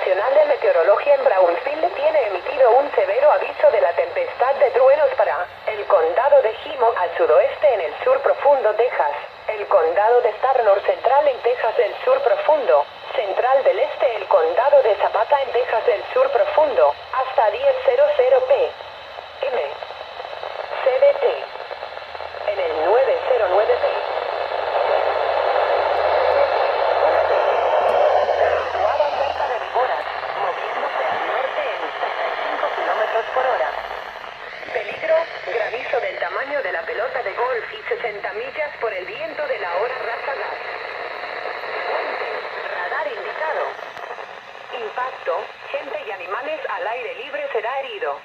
Nacional de Meteorología en Brownsville tiene emitido un severo aviso de la tempestad de truenos para el condado de Himo al sudoeste en el sur profundo Texas, el condado de Starr norcentral en Texas del sur profundo, central del este el condado de Zapata en Texas del sur profundo, hasta 10:00 p.m. CDT. En el 909 p. Situada cerca de Viboras, moviéndose al norte en 65 kilómetros por hora. Peligro, granizo del tamaño de la pelota de golf y 60 millas por el viento de la hora ráfagas. Radar indicado. Impacto, gente y animales al aire libre será herido.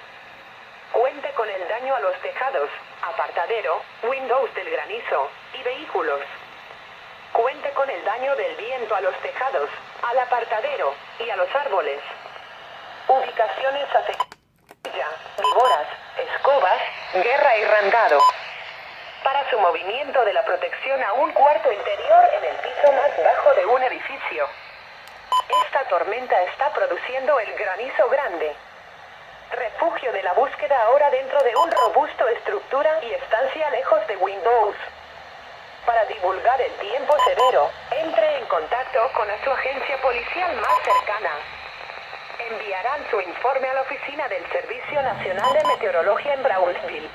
Cuente con el daño a los tejados, apartadero, windows del granizo y vehículos. Cuente con el daño del viento a los tejados, al apartadero y a los árboles. Ubicaciones afectadas. Viboras, escobas, guerra y randado. Para su movimiento de la protección a un cuarto interior en el piso más bajo de un edificio. Esta tormenta está produciendo el granizo grande. Refugio de la búsqueda ahora dentro de un robusto estructura y estancia lejos de Windows. Para divulgar el tiempo severo, entre en contacto con su agencia policial más cercana. Enviarán su informe a la oficina del Servicio Nacional de Meteorología en Brownsville.